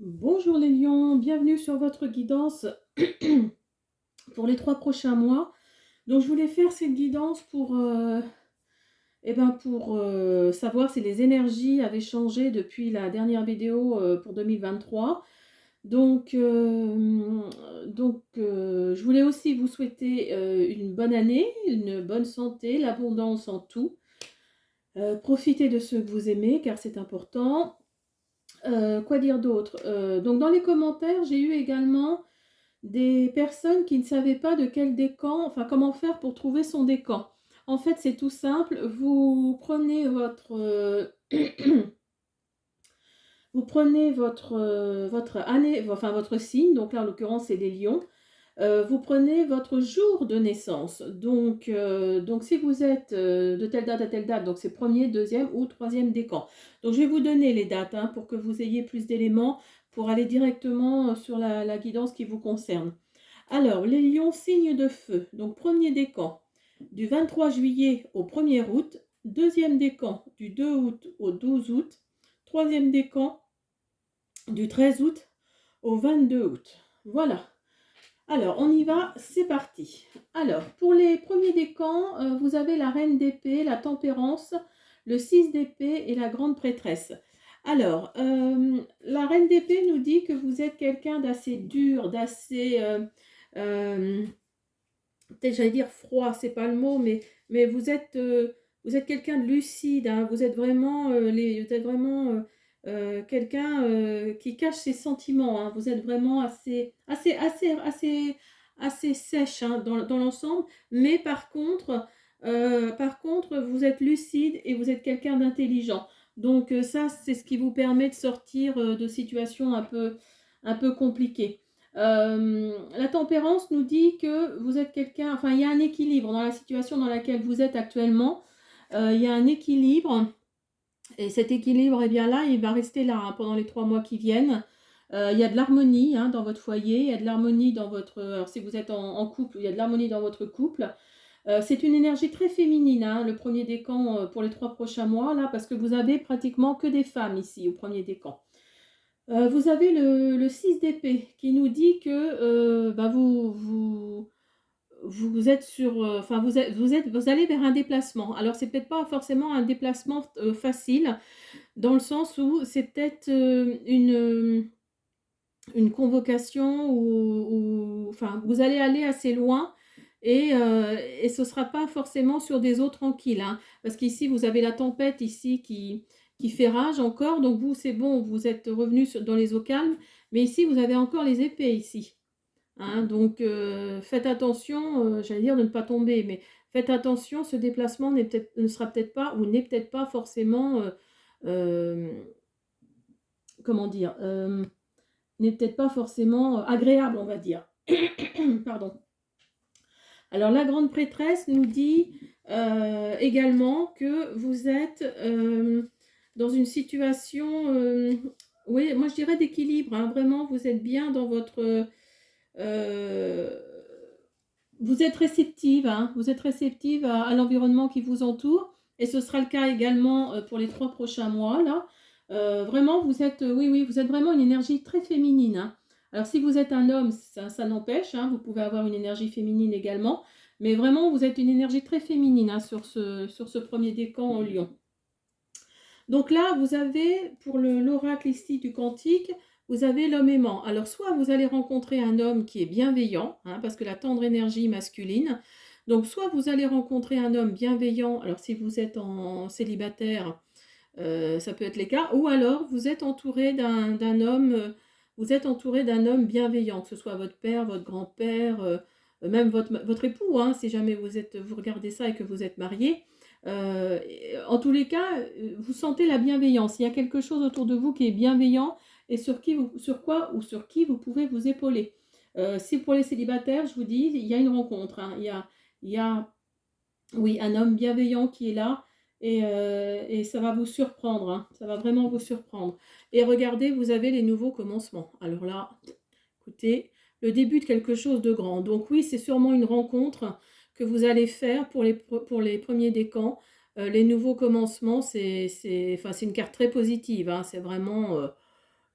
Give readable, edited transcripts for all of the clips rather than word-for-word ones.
Bonjour les lions, bienvenue sur votre guidance pour les 3 prochains mois. Donc je voulais faire cette guidance pour savoir si les énergies avaient changé depuis la dernière vidéo pour 2023. Je voulais aussi vous souhaiter une bonne année, une bonne santé, l'abondance en tout. Profitez de ceux que vous aimez car c'est important. Quoi dire d'autre? Donc dans les commentaires, j'ai eu également des personnes qui ne savaient pas de quel décan, enfin comment faire pour trouver son décan. En fait, c'est tout simple, vous prenez votre année, enfin votre signe, donc là en l'occurrence c'est les lions. Vous prenez votre jour de naissance. Donc si vous êtes de telle date à telle date, donc c'est premier, deuxième ou troisième décan. Donc je vais vous donner les dates pour que vous ayez plus d'éléments pour aller directement sur la guidance qui vous concerne. Alors, les lions, signe de feu. Donc, premier décan du 23 juillet au 1er août. Deuxième décan du 2 août au 12 août. Troisième décan du 13 août au 22 août. Voilà. Alors, on y va, c'est parti. Alors, pour les premiers décans, vous avez la reine d'épée, la tempérance, le 6 d'épée et la grande prêtresse. Alors, la reine d'épée nous dit que vous êtes quelqu'un d'assez dur, d'assez... peut-être j'allais dire froid, c'est pas le mot, mais vous êtes quelqu'un de lucide, hein, vous êtes vraiment, quelqu'un qui cache ses sentiments, hein, vous êtes vraiment assez sèche hein, dans l'ensemble, mais par contre, vous êtes lucide et vous êtes quelqu'un d'intelligent. Donc ça, c'est ce qui vous permet de sortir de situations un peu compliquées. La tempérance nous dit que vous êtes quelqu'un, enfin il y a un équilibre dans la situation dans laquelle vous êtes actuellement. Il y a un équilibre et cet équilibre, eh bien là, il va rester là hein, pendant les 3 mois qui viennent. Il y a de l'harmonie hein, dans votre foyer, il y a de l'harmonie dans votre... Alors si vous êtes en couple, il y a de l'harmonie dans votre couple. C'est une énergie très féminine, hein, le premier décan pour les 3 prochains mois, là, parce que vous avez pratiquement que des femmes ici au premier décan. Vous avez le 6 d'épée qui nous dit que vous êtes sur, enfin vous allez vers un déplacement. Alors c'est peut-être pas forcément un déplacement facile, dans le sens où c'est peut-être une convocation enfin vous allez aller assez loin et ce sera pas forcément sur des eaux tranquilles, hein, parce qu'ici vous avez la tempête ici qui fait rage encore, donc vous c'est bon, vous êtes revenu dans les eaux calmes, mais ici vous avez encore les épées ici, hein, donc faites attention, j'allais dire de ne pas tomber, mais faites attention, ce déplacement ne sera peut-être pas ou n'est peut-être pas forcément, hem, comment dire? N'est peut-être pas forcément agréable, on va dire. Pardon. Alors la grande prêtresse nous dit également que vous êtes dans une situation, oui, moi je dirais d'équilibre, hein, vraiment, vous êtes bien dans votre... euh, vous êtes réceptive, hein, vous êtes réceptive à l'environnement qui vous entoure, et ce sera le cas également pour les 3 prochains mois, là. Vraiment, vous êtes, oui, oui, vous êtes vraiment une énergie très féminine, hein. Alors, si vous êtes un homme, ça n'empêche, hein, vous pouvez avoir une énergie féminine également, mais vraiment, vous êtes une énergie très féminine hein, sur ce premier décan en Lion. Donc là, vous avez, pour l'oracle ici du Cantique, vous avez l'homme aimant. Alors, soit vous allez rencontrer un homme qui est bienveillant, hein, parce que la tendre énergie masculine. Donc, soit vous allez rencontrer un homme bienveillant, alors si vous êtes en célibataire, ça peut être le cas, ou alors vous êtes entouré d'un homme, vous êtes entouré d'un homme bienveillant, que ce soit votre père, votre grand-père, même votre époux, hein, si jamais vous regardez ça et que vous êtes marié. En tous les cas, vous sentez la bienveillance. Il y a quelque chose autour de vous qui est bienveillant et sur quoi ou sur qui vous pouvez vous épauler. Si pour les célibataires, je vous dis, il y a une rencontre, hein. Il y a, oui, un homme bienveillant qui est là et ça va vous surprendre, hein. Ça va vraiment vous surprendre. Et regardez, vous avez les nouveaux commencements. Alors là, écoutez, le début de quelque chose de grand. Donc oui, c'est sûrement une rencontre que vous allez faire pour les premiers décans. Les nouveaux commencements, enfin, c'est une carte très positive, hein. C'est vraiment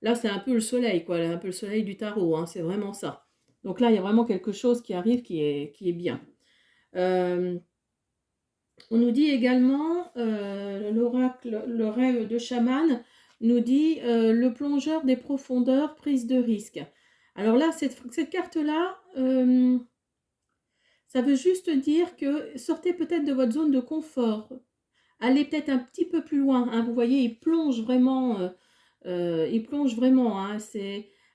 Là, c'est un peu le soleil, quoi, un peu le soleil du tarot, hein, c'est vraiment ça. Donc là, il y a vraiment quelque chose qui arrive qui est bien. On nous dit également, l'oracle, le rêve de chaman, nous dit le plongeur des profondeurs, prise de risque. Alors là, cette carte-là, ça veut juste dire que sortez peut-être de votre zone de confort, allez peut-être un petit peu plus loin, hein. Vous voyez, il plonge vraiment, hein.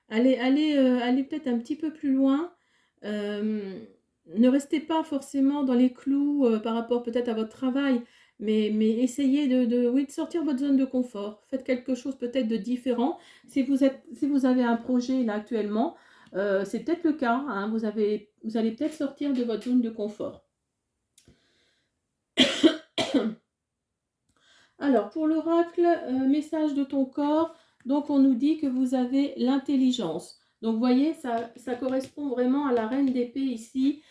Allez peut-être un petit peu plus loin. Euh, Ne restez pas forcément dans les clous par rapport peut-être à votre travail, mais essayez oui, de sortir de votre zone de confort. Faites quelque chose peut-être de différent. Si vous avez un projet là actuellement, c'est peut-être le cas, hein. Vous allez peut-être sortir de votre zone de confort. Alors, pour l'oracle, message de ton corps, donc on nous dit que vous avez l'intelligence. Donc, vous voyez, ça correspond vraiment à la reine d'épée ici,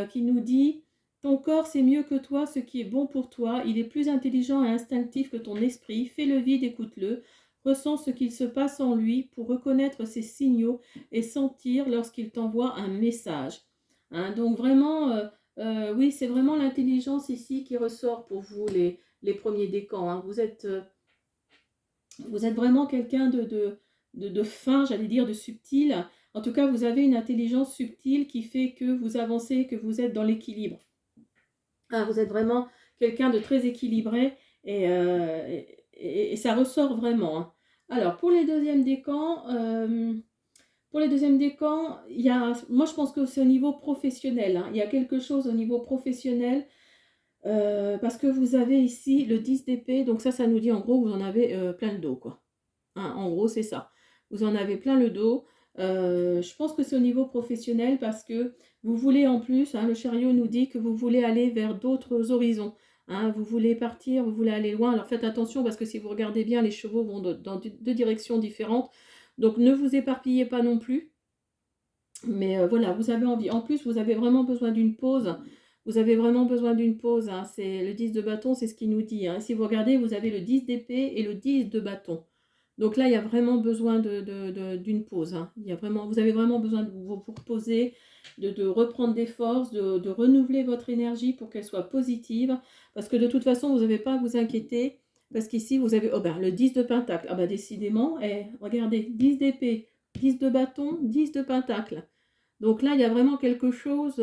qui nous dit, ton corps c'est mieux que toi, ce qui est bon pour toi, il est plus intelligent et instinctif que ton esprit, fais le vide, écoute-le, ressens ce qu'il se passe en lui pour reconnaître ses signaux et sentir lorsqu'il t'envoie un message. Hein, donc, vraiment, oui, c'est vraiment l'intelligence ici qui ressort pour vous, les premiers décans, hein. Vous êtes vraiment quelqu'un de fin, j'allais dire, de subtil. En tout cas, vous avez une intelligence subtile qui fait que vous avancez, que vous êtes dans l'équilibre. Ah, vous êtes vraiment quelqu'un de très équilibré et ça ressort vraiment, hein. Alors, pour les deuxièmes décans, moi je pense que c'est au niveau professionnel, hein. Il y a quelque chose au niveau professionnel. Parce que vous avez ici le 10 d'épée, donc ça nous dit en gros vous en avez plein le dos, quoi. Hein, en gros, c'est ça. Vous en avez plein le dos. Je pense que c'est au niveau professionnel parce que vous voulez en plus, hein, le chariot nous dit que vous voulez aller vers d'autres horizons. Hein, vous voulez partir, vous voulez aller loin. Alors faites attention parce que si vous regardez bien, les chevaux vont dans deux directions différentes. Donc ne vous éparpillez pas non plus. Mais voilà, vous avez envie. En plus, vous avez vraiment besoin d'une pause. Vous avez vraiment besoin d'une pause, hein. C'est le 10 de bâton, c'est ce qu'il nous dit, hein. Si vous regardez, vous avez le 10 d'épée et le 10 de bâton. Donc là, il y a vraiment besoin d'une pause, hein. Vous avez vraiment besoin de vous reposer, de reprendre des forces, de renouveler votre énergie pour qu'elle soit positive. Parce que de toute façon, vous n'avez pas à vous inquiéter. Parce qu'ici, vous avez le 10 de pentacle. Ah bah décidément, regardez, 10 d'épée, 10 de bâton, 10 de pentacle. Donc là, il y a vraiment quelque chose,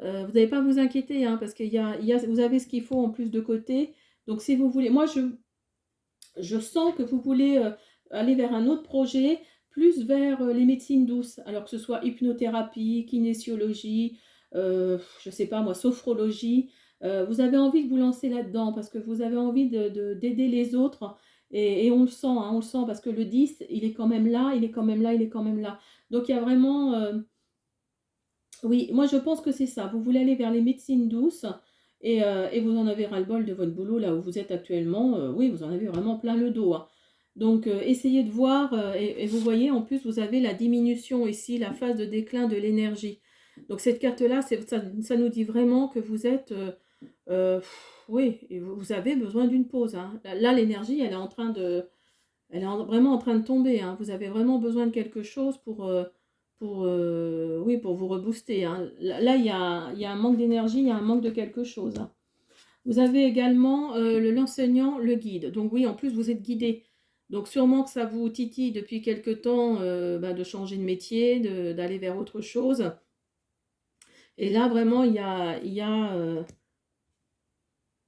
vous n'avez pas à vous inquiéter, hein, parce vous avez ce qu'il faut en plus de côté. Donc si vous voulez, moi je sens que vous voulez aller vers un autre projet, plus vers les médecines douces, alors que ce soit hypnothérapie, kinésiologie, je ne sais pas moi, sophrologie. Vous avez envie de vous lancer là-dedans parce que vous avez envie d'aider les autres et on le sent, hein, on le sent parce que le 10, il est quand même là, il est quand même là, il est quand même là. Donc il y a vraiment... oui, moi je pense que c'est ça. Vous voulez aller vers les médecines douces et vous en avez ras-le-bol de votre boulot là où vous êtes actuellement. Oui, vous en avez vraiment plein le dos, hein. Donc essayez de voir et vous voyez en plus vous avez la diminution ici, la phase de déclin de l'énergie. Donc cette carte-là, ça nous dit vraiment que vous êtes, oui, et vous avez besoin d'une pause, hein. Là, l'énergie, vraiment en train de tomber, hein. Vous avez vraiment besoin de quelque chose oui, pour vous rebooster, hein. Là, il y a un manque d'énergie, il y a un manque de quelque chose, hein. Vous avez également l'enseignant, le guide. Donc oui, en plus, vous êtes guidé. Donc sûrement que ça vous titille depuis quelque temps de changer de métier, d'aller vers autre chose. Et là, vraiment,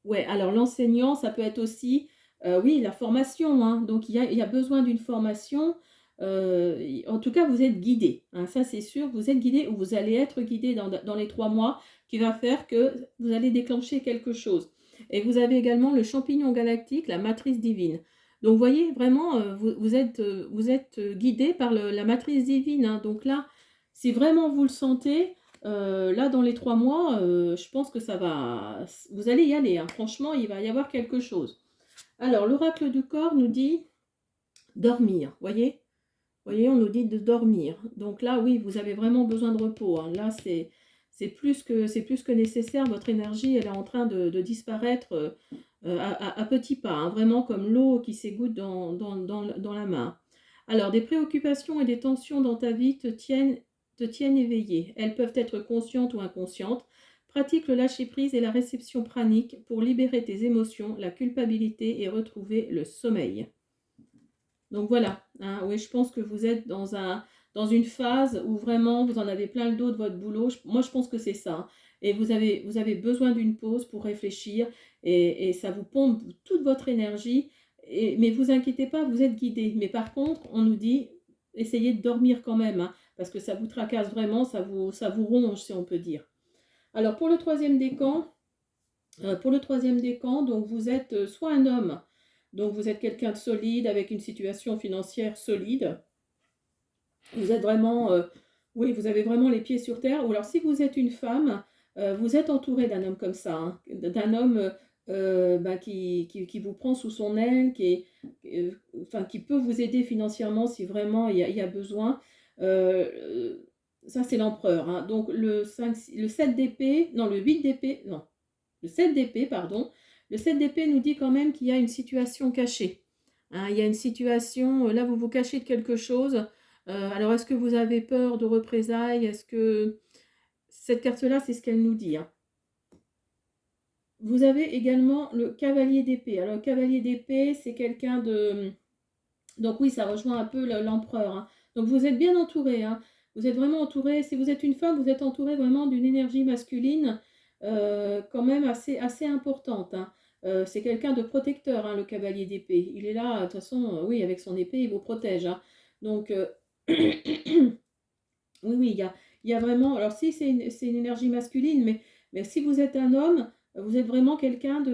ouais, alors l'enseignant, ça peut être aussi, oui, la formation, hein. Donc il y a besoin d'une formation. En tout cas, vous êtes guidé, hein, ça c'est sûr, vous êtes guidé ou vous allez être guidé dans les 3 mois qui va faire que vous allez déclencher quelque chose. Et vous avez également le champignon galactique, la matrice divine. Donc vous voyez, vraiment, vous êtes guidé par la matrice divine, hein. Donc là, si vraiment vous le sentez, là, dans les 3 mois, je pense que vous allez y aller, hein. Franchement, il va y avoir quelque chose. Alors, l'oracle du corps nous dit dormir. Voyez, on nous dit de dormir. Donc là, oui, vous avez vraiment besoin de repos, hein. Là, c'est plus que nécessaire. Votre énergie, elle est en train de disparaître à petits pas, hein. Vraiment comme l'eau qui s'égoutte dans la main. Alors, des préoccupations et des tensions dans ta vie te tiennent éveillé. Elles peuvent être conscientes ou inconscientes. Pratique le lâcher-prise et la réception pranique pour libérer tes émotions, la culpabilité et retrouver le sommeil. Donc voilà, hein, oui, je pense que vous êtes dans une phase où vraiment vous en avez plein le dos de votre boulot. Moi, je pense que c'est ça, hein. Et vous avez besoin d'une pause pour réfléchir et ça vous pompe toute votre énergie. Mais vous inquiétez pas, vous êtes guidé. Mais par contre, on nous dit, essayez de dormir quand même, hein, parce que ça vous tracasse vraiment, ça vous ronge, si on peut dire. Alors, pour le troisième décan, donc vous êtes soit un homme, donc vous êtes quelqu'un de solide avec une situation financière solide. Vous êtes vraiment, oui, vous avez vraiment les pieds sur terre. Ou alors si vous êtes une femme, vous êtes entouré d'un homme comme ça, hein, d'un homme bah, qui vous prend sous son aile, enfin, qui peut vous aider financièrement si vraiment il y a besoin. Euh, Ça, c'est l'empereur, hein. Donc le 7 d'épée, non, le 8 d'épée, non, le 7 d'épée, pardon. Le 7 d'épée nous dit quand même qu'il y a une situation cachée, hein. Il y a une situation, là vous vous cachez de quelque chose. Alors est-ce que vous avez peur de représailles? Est-ce que cette carte-là, c'est ce qu'elle nous dit, hein. Vous avez également le cavalier d'épée. Alors le cavalier d'épée, c'est quelqu'un de... Donc oui, ça rejoint un peu l'empereur, hein. Donc vous êtes bien entouré, hein. Vous êtes vraiment entouré. Si vous êtes une femme, vous êtes entouré vraiment d'une énergie masculine quand même assez importante, hein. C'est quelqu'un de protecteur, hein, le cavalier d'épée. Il est là, de toute façon, oui, avec son épée, il vous protège, hein. Donc oui, oui, il y a vraiment... Alors si c'est une énergie masculine, mais si vous êtes un homme, vous êtes vraiment quelqu'un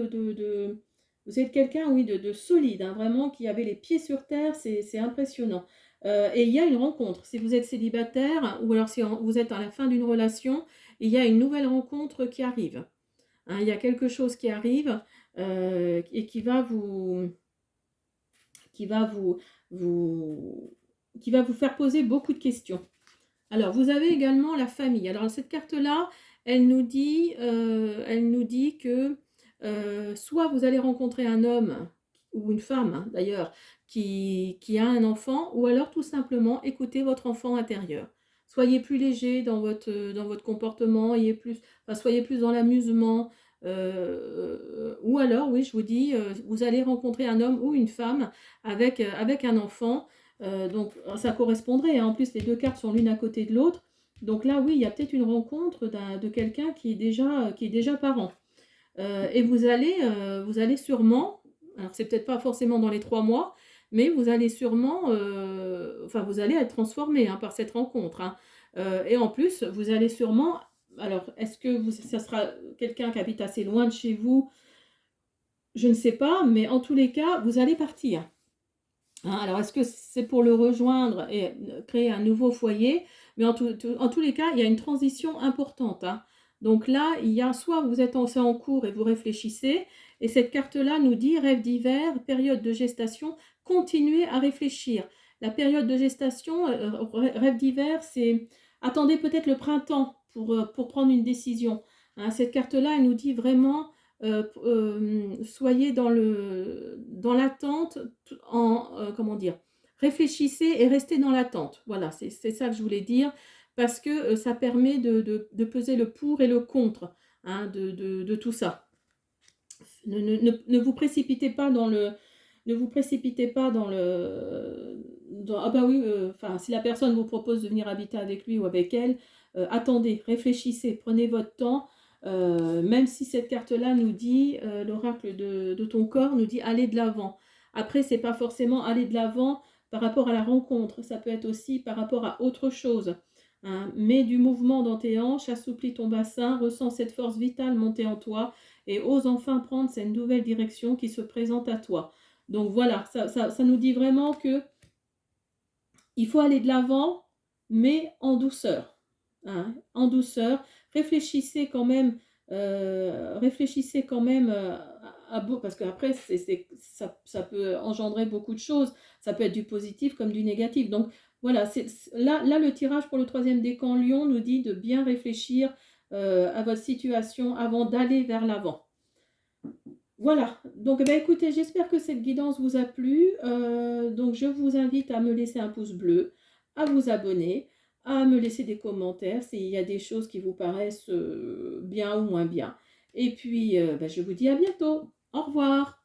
vous êtes quelqu'un, oui, de solide, hein, vraiment, qui avait les pieds sur terre, c'est impressionnant. Et il y a une rencontre. Si vous êtes célibataire, ou alors si vous êtes à la fin d'une relation, il y a une nouvelle rencontre qui arrive, hein. Il y a quelque chose qui arrive et qui va vous, qui va vous faire poser beaucoup de questions. Alors, vous avez également la famille. Alors, cette carte-là, elle nous dit que soit vous allez rencontrer un homme ou une femme, hein, d'ailleurs, qui a un enfant, ou alors tout simplement écoutez votre enfant intérieur. Soyez plus léger dans votre comportement, enfin, soyez plus dans l'amusement. Ou alors, oui, je vous dis, vous allez rencontrer un homme ou une femme avec un enfant. Donc ça correspondrait, hein. En plus, les deux cartes sont l'une à côté de l'autre. Donc là, oui, il y a peut-être une rencontre de quelqu'un qui est déjà parent. Et vous allez sûrement, alors c'est peut-être pas forcément dans les 3 mois, mais vous allez sûrement, enfin vous allez être transformé, hein, par cette rencontre, hein. Et en plus, vous allez sûrement, alors est-ce que ça sera quelqu'un qui habite assez loin de chez vous? Je ne sais pas, mais en tous les cas, vous allez partir. Hein, alors, est-ce que c'est pour le rejoindre et créer un nouveau foyer? Mais en tous les cas, il y a une transition importante, hein. Donc là, il y a soit vous êtes c'est en cours et vous réfléchissez, et cette carte-là nous dit rêve d'hiver, période de gestation, continuez à réfléchir. La période de gestation, rêve d'hiver, c'est attendez peut-être le printemps pour prendre une décision, hein. Cette carte-là, elle nous dit vraiment soyez dans l'attente, comment dire, réfléchissez et restez dans l'attente. Voilà, c'est ça que je voulais dire, parce que ça permet de peser le pour et le contre, hein, de tout ça. Ne vous précipitez pas dans le... Ne vous précipitez pas ah bah oui, enfin, si la personne vous propose de venir habiter avec lui ou avec elle, attendez, réfléchissez, prenez votre temps. Même si cette carte-là nous dit, l'oracle de ton corps nous dit aller de l'avant. Après, c'est pas forcément aller de l'avant par rapport à la rencontre, ça peut être aussi par rapport à autre chose, hein. Mets du mouvement dans tes hanches, assouplis ton bassin, ressens cette force vitale monter en toi et ose enfin prendre cette nouvelle direction qui se présente à toi. Donc voilà, ça nous dit vraiment que il faut aller de l'avant, mais en douceur, hein, en douceur. Réfléchissez quand même parce qu'après, ça peut engendrer beaucoup de choses. Ça peut être du positif comme du négatif. Donc voilà, là, le tirage pour le troisième décan Lion nous dit de bien réfléchir à votre situation avant d'aller vers l'avant. Voilà, donc écoutez, j'espère que cette guidance vous a plu. Donc je vous invite à me laisser un pouce bleu, à vous abonner, à me laisser des commentaires s'il y a des choses qui vous paraissent bien ou moins bien. Et puis, je vous dis à bientôt. Au revoir.